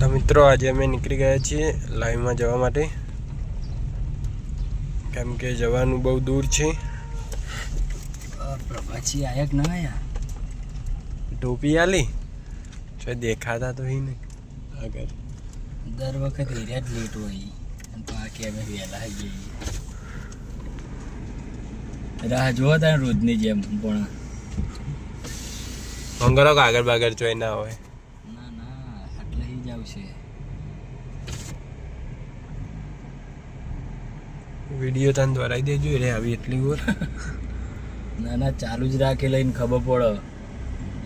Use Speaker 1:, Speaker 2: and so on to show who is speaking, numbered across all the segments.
Speaker 1: તો મિત્રો આજે અમે નીકળી ગયા છીએ લાઈવમાં જવા માટે, કેમ કે જવાનું બહુ દૂર છે.
Speaker 2: પ્રભાજી આયા કે ના આયા?
Speaker 1: ટોપી આલી જો દેખાતા તો હી નહીં આગળ.
Speaker 2: દર વખત એરિયા જ લેટ હોય અને બાકી અમે વહેલા આવી જઈએ. રાહ જોવો તારે રોજની જેમ પણ
Speaker 1: મંગળો આગળ બાગળ જોઈ ના હોય.
Speaker 2: ના ના આટલે જ આવશે.
Speaker 1: વિડીયો તને દોરાઈ દેજો રે આવી એટલી વાર.
Speaker 2: ના ના ચાલુ જ રાખી લઈને ખબર પડે.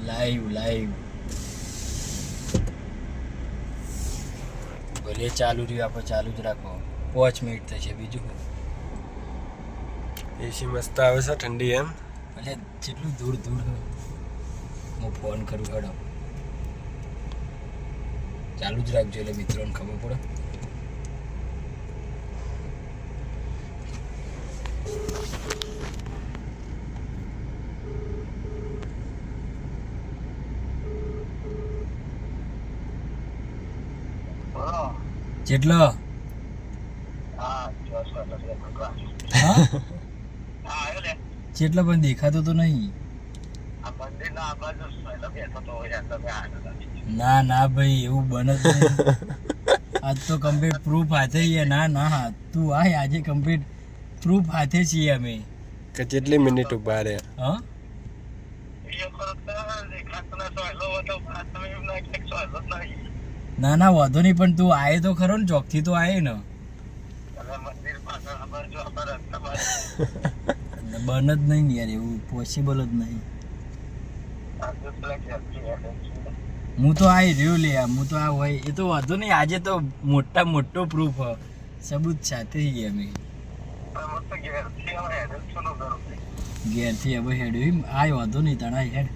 Speaker 2: લાઈવ લાઈવ ભલે ચાલુ રહ્યું આપણે ચાલુ જ રાખો. 5 મિનિટ થશે બીજું.
Speaker 1: એસી મસ્ત આવે છે ઠંડી એમ.
Speaker 2: ભલે જેટલું દૂર દૂર હું ફોન કરું હેડો ચાલુ જ રાખજો એટલે મિત્રોને ખબર પડે. જેટલો જેટલો પણ દેખાતો તો નહીં. ના ના ભાઈ એવું બને જ નહીં. આજ તો કમ્પ્લીટ પ્રૂફ હાથે છીએ. ના ના તું આય આજે કમ્પ્લીટ પ્રૂફ હાથે છીએ અમે.
Speaker 1: કે કેટલી મિનિટ ઉભા રહ્યા.
Speaker 2: હા ના ના વાંધો નહીં પણ તું આયે તો ખરો ને ચોકથી તો આયે ને. બન જ નહીં યાર એવું પોસિબલ જ નહીં. હું તો આઈ રહ્યો લે હું તો આ હોય એ તો વાંધો નહીં. આજે તો મોટો પ્રૂફ સબૂત સાથે અમે ઘેરથી હવે હેડ આ વાંધો નહીં. તણા હેડ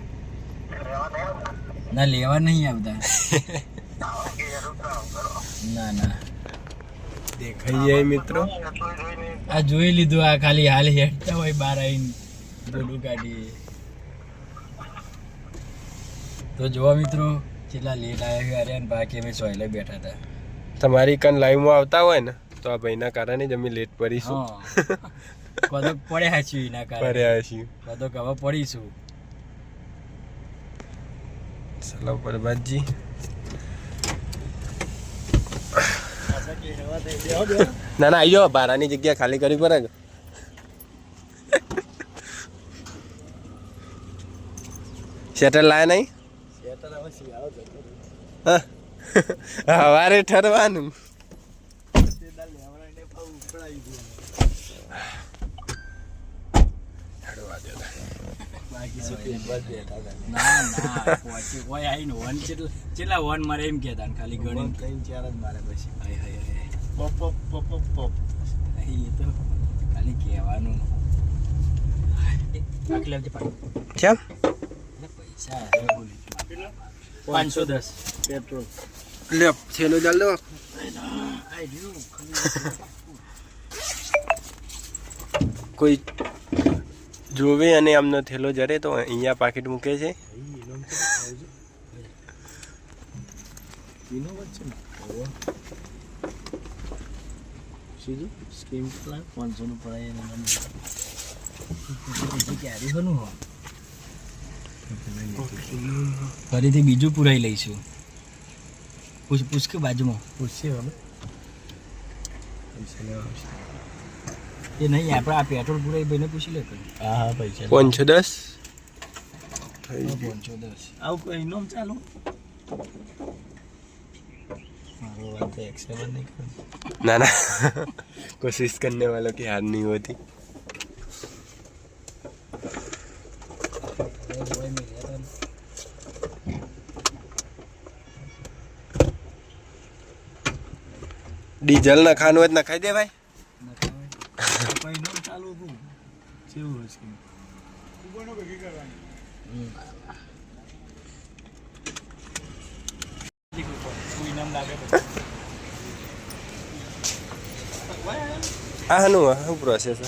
Speaker 2: ના લેવા નહીં આવતા. ના ના
Speaker 1: દેખાઈ જાય મિત્રો.
Speaker 2: આ જોઈ લીધું. આ ખાલી હાલ હેડતા હોય બહાર આવીને ગોડું કાઢીએ તો જોવા મિત્રો કેટલા લેટ આવ્યા અરે બાકી અમે સોયલે બેઠા હતા.
Speaker 1: તમારી કન લાઈવમાં આવતા હોય ને તો આ ભાઈના કારણે જ અમે લેટ પડીશું.
Speaker 2: કદો પડ્યા છીએ એના કારણે
Speaker 1: પડ્યા છીએ.
Speaker 2: કદો કવા પડીશું.
Speaker 1: ચલો પરબાજી ના ના આયો બારાની જગ્યા ખાલી કરી પડે. શેટર લાયા નહીં? સવારે ઠરવાનું.
Speaker 2: કેટલા વન મારે એમ કેતા ખાલી ગણી 3-4 જ મારે પછી. એ તો ખાલી કહેવાનું.
Speaker 1: કેમ
Speaker 2: પૈસા 510 પેટ્રોલ
Speaker 1: લે છેલ્લો ચાલ દો. કોઈ જોવે અને આમનો થેલો જરે તો અહીંયા પાકીટ મૂકે છે.
Speaker 2: ફરીથી બીજું પુરાઈ લઈશું. પૂછ કે બાજુમાં પૂછશે હવે એ નહીં આપણે આ પેટ્રોલ પુરાઈ ભાઈને પૂછી લે. હા પૈસા
Speaker 1: 510
Speaker 2: આવું કોઈ ઇનોમ ચાલુ. મારો વાત તો એક્સેપ્ટ નહીં કરું.
Speaker 1: ના ના कोशिश करने वालों की हार नहीं होती. डीजल ना खानो है ना खाई दे भाई.
Speaker 2: ચાલુ હતું કેવું હશે ઉબરનો ભેગી કરવાની.
Speaker 1: આ નું શું પ્રોસેસ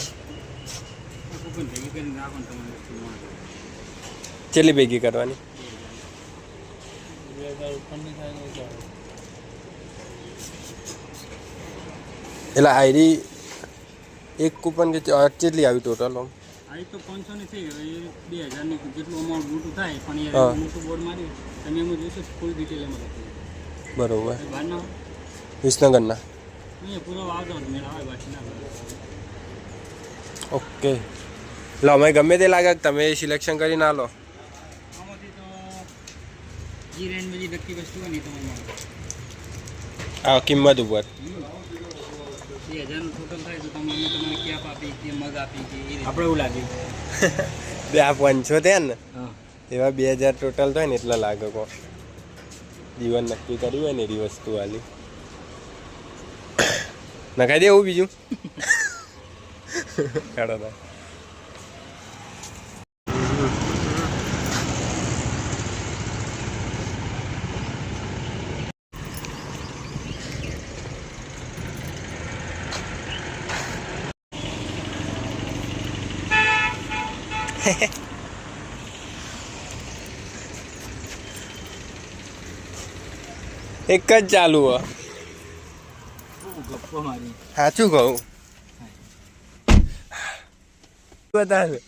Speaker 1: ચેલી ભેગી કરવાની? એટલે આઈડી એક કૂપન કે કેટલી આવી ટોટલ આમ?
Speaker 2: આ તો 500 ની થઈ ગઈ, 2000 ની જેટલું અમાઉન્ટ મોટું થાય પણ
Speaker 1: હા.
Speaker 2: યાર મોટું બોર્ડ માર્યું તમે એમાં જોશો ફૂલ ડિટેલ એમાં લખેલું
Speaker 1: બરોબર.
Speaker 2: બહારના
Speaker 1: વિસનગરના.
Speaker 2: અહીંયા પૂરો આવતો હતો મેળ આવે બાકી ના આવે.
Speaker 1: ઓકે. એટલે અમે ગમે તે લાગે કે તમે સિલેક્શન કરીને આલો.
Speaker 2: આમાંથી તો જે રેન્જમાં જે નક્કી વસ્તુ હોય ને એ તમને મળે.
Speaker 1: આ કિંમત ઉપર
Speaker 2: 2000 નું ટોટલ થાય તો તમે તમને કેપ આપી કે મગ આપી કે એ રીતે આપણે એવું લાગ્યું.
Speaker 1: બે આ 500 થયા ને
Speaker 2: હા
Speaker 1: એવા 2000 ટોટલ થાય ને એટલા લાગે કો જીવન નક્કી કર્યું હોય ને એવી વસ્તુ વાલી નખાઈ દે એવું બીજું કાઢો ના. એક જ ચાલુ હો.
Speaker 2: ગપ્પો મારી
Speaker 1: સાચું કહું બતાવે.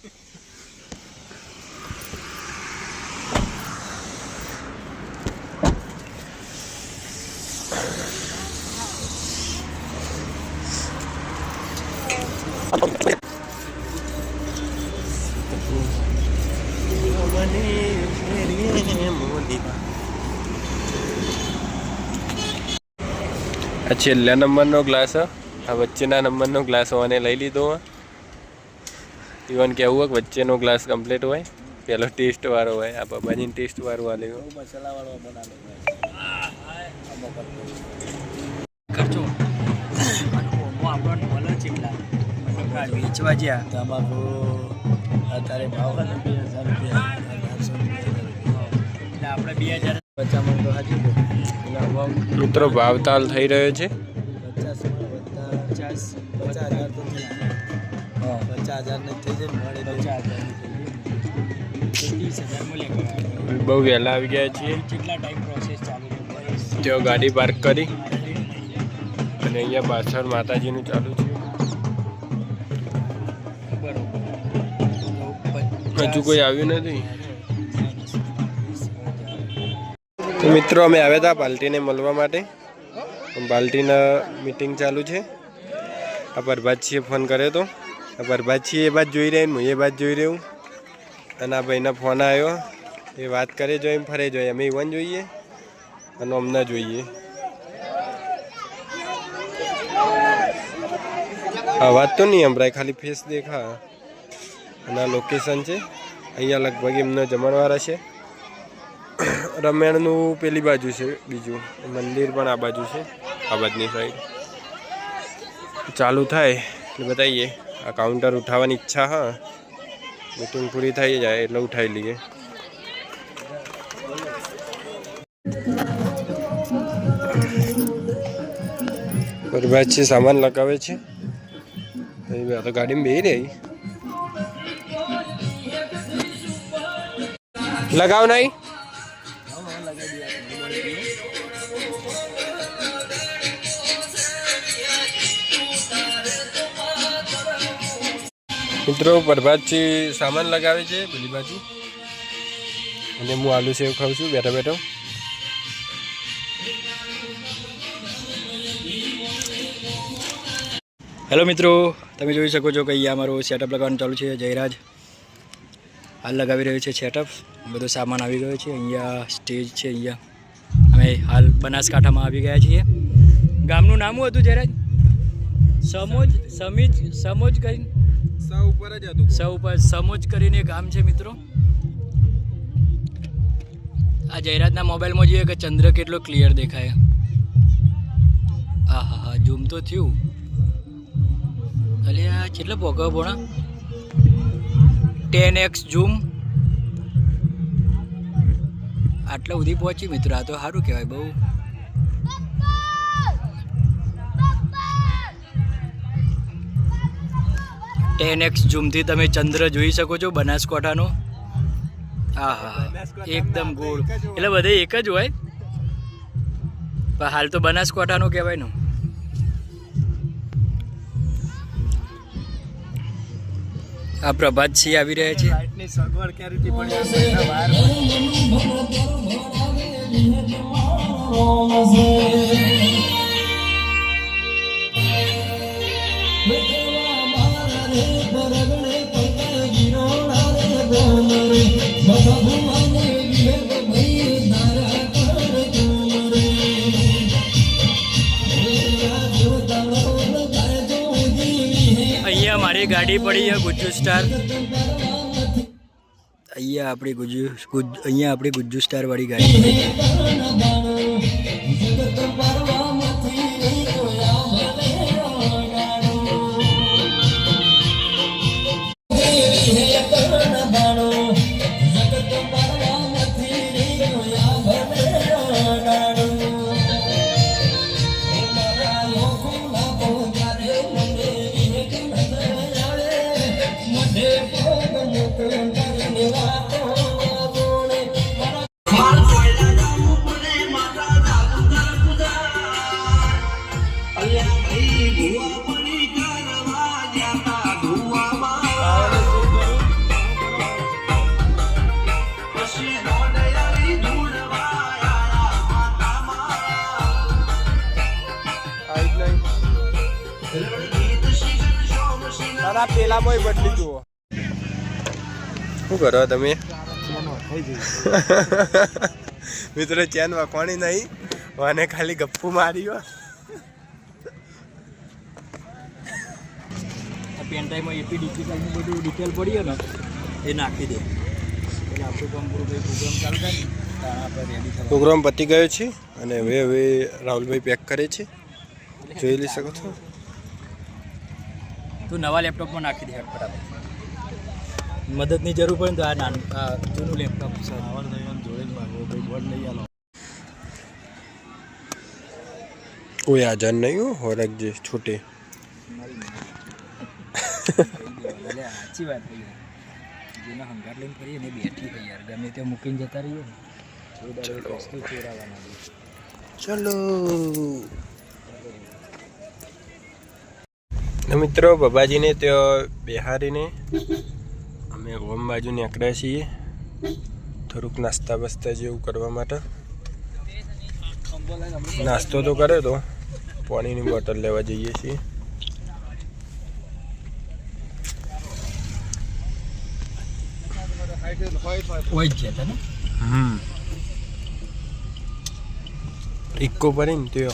Speaker 1: આ છેલ્લા નંબરનો ગ્લાસ આ વચ્ચેના નંબરનો ગ્લાસ હોવાને લઈ લીધો ઇવન કેવું હોય કે વચ્ચેનો ગ્લાસ કમ્પ્લીટ હોય પેલો ટેસ્ટ વાળો હોય આ બાબાજીને ટેસ્ટ વાળો વાળો
Speaker 2: મસાલાવાળો બનાવે ખર્ચો આપણને મળે ચેટલા મતલબ વેચવા જ્યાં તમારો અત્યારે ભાવ હતો 2000 રૂપિયા 1800 રૂપિયા એટલે આપણે 2000 50 તો હાજી
Speaker 1: મિત્રો ભાવતાલ થઈ રહ્યો છે
Speaker 2: 50 હજાર તો હા 50,000 ને થઈ જાય મળે 50,000 મળે
Speaker 1: બહુ વહેલા આવી ગયા છીએ.
Speaker 2: કેટલા ટાઈમ પ્રોસેસ ચાલુ છે
Speaker 1: તેઓ ગાડી પાર્ક કરી અને અહીંયા પાછળ માતાજીનું ચાલુ છે. હજુ કોઈ આવ્યું નથી. તો મિત્રો અમે આવ્યા હતા પાલટીને મળવા માટે. પાલટીના મિટિંગ ચાલુ છે. આ પ્રભાતસિંહે ફોન કર્યો હતો. આ પ્રભાતસિંહ એ બાદ જોઈ રહ્યા હું એ બાદ જોઈ રહ્યું અને આ ભાઈના ફોન આવ્યો એ વાત કરે જોઈએ એમ ફરે જોઈએ અમે ઇવન જોઈએ અને અમને જોઈએ. અવાજ તો નહીં સંભળાય ખાલી ફેસ દેખા. અને આ લોકેશન છે અહીંયા લગભગ એમનો જમણવાર હશે. રમેણનું પેલી બાજુ છે બીજું મંદિર પણ આ બાજુ છે આ બાજુની સાઈડ. ચાલુ થાય એટલે બતાવીએ. આ કાઉન્ટર ઉઠાવવાની ઈચ્છા હા મીટિંગ પૂરી થઈ જાય એટલે ઉઠાવી લઈએ. પછી સામાન લગાવે છે તો ગાડીમાં બેસી રહી લગાવ નહીં. મિત્રો પ્રભાતજી સામાન લગાવે છે પેલી બાજુ અને હું આલુ સેવ ખાઉં છું બેઠો બેઠો.
Speaker 2: હેલો મિત્રો, તમે જોઈ શકો છો કે અહીંયા અમારું સેટઅપ લગાવવાનું ચાલુ છે. જયરાજ હાલ લગાવી રહ્યો છે સેટઅપ. બધો સામાન આવી ગયો છે. અહીંયા સ્ટેજ છે. અહીંયા અમે હાલ બનાસકાંઠામાં આવી ગયા છીએ. ગામનું નામ શું હતું જયરાજ? સમોજ કરીને સમોજ કરીને ગામ છે મિત્રો. આ જયરાજના મોબાઈલમાં જોઈએ કે ચંદ્ર કેટલો ક્લિયર દેખાય. હા હા હા ઝૂમ તો થયું. અલે આ કેટલા પોકા પોણા 10x ઝૂમ આટલા સુધી પહોંચી મિત્રો. આ તો સારું કહેવાય બહુ. ટેન એક્સ ઝૂમથી તમે ચંદ્ર જોઈ શકો છો બનાસકાંઠાનો. હા હા એકદમ ગોળ. એટલે બધે એક જ હોય પણ હાલ તો બનાસકાંઠાનો કહેવાય ને. આ પ્રભાતસિંહ આવી રહ્યા છે.
Speaker 3: લાઇટની સગવડ ક્યાં રીતે પડી હશે વાયર
Speaker 2: અહીંયા મારી ગાડી પડી છે ગુજ્જુ સ્ટાર. અહીંયા આપણી ગુજ્જુ સ્ટાર વાળી ગાડી પડી.
Speaker 1: પેલામાં બદલી જુઓ. શું કરો તમે? મિત્રો ચેન વાંકવાની નહીં, મને ખાલી ગપ્પુ માર્યો.
Speaker 2: આ પેનડ્રાઈવમાં એપી ડિજિટલનું બધું ડિટેલ પડી ને એ નાખી દે એટલે આપણું કામ પૂરું કંઈ પ્રોગ્રામ ચાલુ થાય ને આપણે રેડી થવા.
Speaker 1: પ્રોગ્રામ પતી ગયો છે અને હવે રાહુલભાઈ પેક કરે છે, જોઈ લઈ શકો છો.
Speaker 2: તું નવા લેપટોપમાં નાખી દે ફટાફટ. મદદની જરૂર પડે ને તો આ જૂનું લેપટોપ છે
Speaker 3: જોડે જ માગો ભાઈ બોર્ડ લઈ આલો.
Speaker 1: કોઈ આજાન નહીં હો, હોરક જે છૂટે.
Speaker 2: સાચી વાત થઈ જેના હંગાર લઈને ફરીએ ને બેઠી હોય યાર, ગમે ત્યાં મૂકીને જતા રહીએ ને વસ્તુ ચોરાવાના.
Speaker 1: ચલો મિત્રો, બાબાજીને ત્યાં બિહારીને અમે હોમ બાજુ નીકળ્યા છીએ થોડુંક નાસ્તા બસ્તા જેવું કરવા માટે. નાસ્તો તો કર્યો તો, પાણીની બોટલ લેવા જઈએ છીએ. ઇક્કો ભરી ને त्यो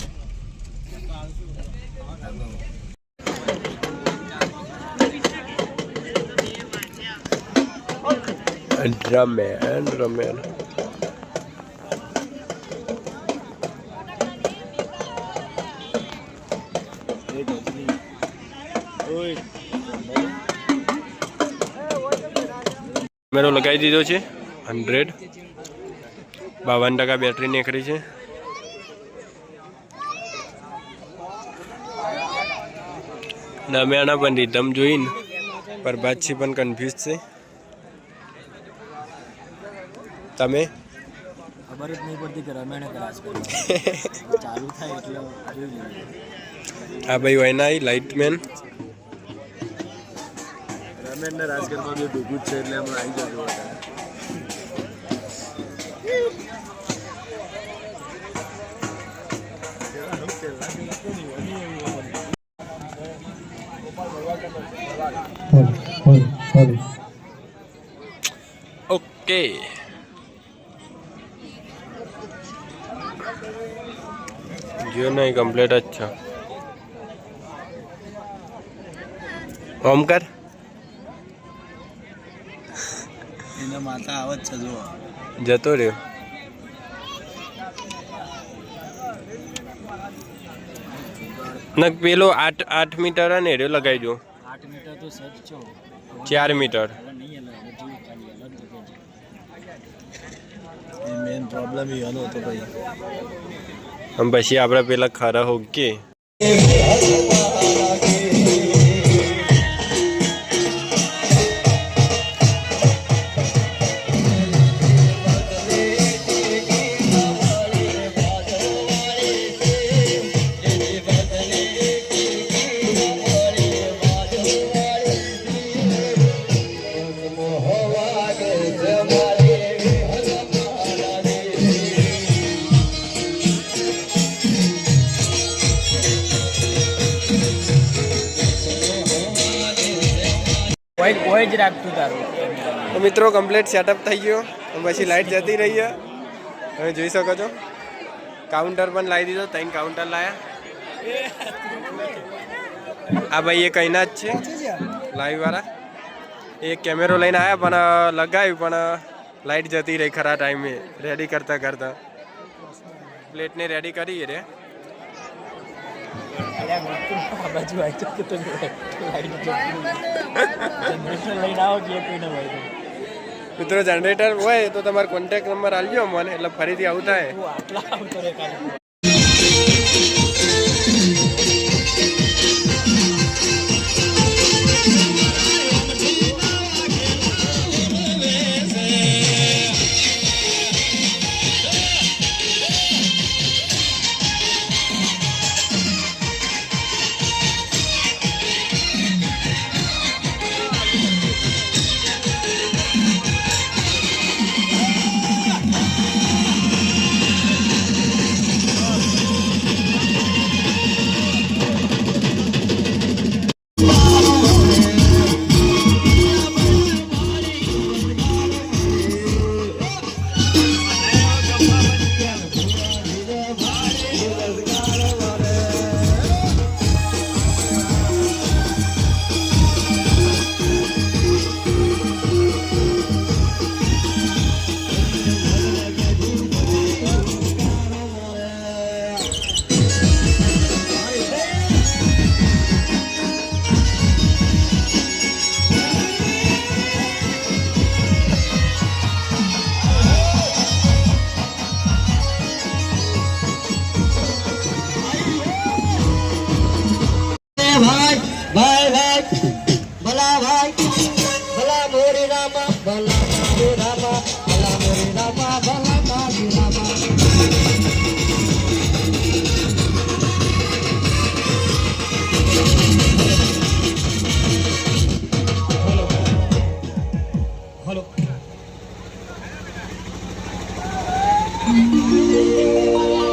Speaker 1: ramen. મેરો લગાવી દીધો છે 100, 52% બેટરી નીકળી છે. રમ્યાના પણ રીધમ જોઈને પ્રભાતસિંહ પણ કન્ફ્યુઝ છે. તમે
Speaker 2: ખબર જ નહીં પડતી કે રમ્યાને ક્લાસ ચાલુ થાય એટલે જોઈ લઈએ.
Speaker 1: આ ભાઈ વયના લાઇટમેન
Speaker 3: રમેશને રાજગરમાં બી ભેગું જ છે એટલે અમે આવી જજો.
Speaker 1: ઓકે જીઓ નહીં કમ્પ્લીટ જ છે. ઓમકાર
Speaker 3: એના માથા આવત છે જુઓ.
Speaker 1: જતો રહ્યો. નક પેલો 8 મીટર ને એર્યો લગાવી દો.
Speaker 2: 8 મીટર તો સચ છો
Speaker 1: 4 મીટર
Speaker 3: મેન પ્રોબ્લેમ એ હતો તો ભાઈ.
Speaker 1: પછી આપણે પેલા ખરા હોકે
Speaker 3: કોઈ જ રાખતું તારું.
Speaker 1: તો મિત્રો કમ્પ્લીટ સેટઅપ થઈ ગયો. પછી લાઇટ જતી રહી છે. તમે જોઈ શકો છો કાઉન્ટર પણ લાવી દીધો. 3 કાઉન્ટર લાયા. આ ભાઈ એ કઈના જ છે લાઈવ વાળા. એક કેમેરો લઈને આવ્યા પણ લગાવ્યું પણ લાઇટ જતી રહી ખરા ટાઈમે રેડી કરતા કરતા. પ્લેટને રેડી કરી રે. મિત્રો જનરેટર હોય તો તમારો કોન્ટેક્ટ નંબર આપજો મને, એટલે ફરીથી આવું થાય.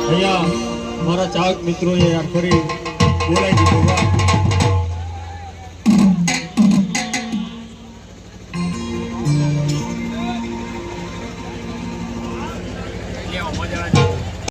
Speaker 4: અહીંયા મારા ચાહક મિત્રોએ આ ફરી બોલાવી દીધો.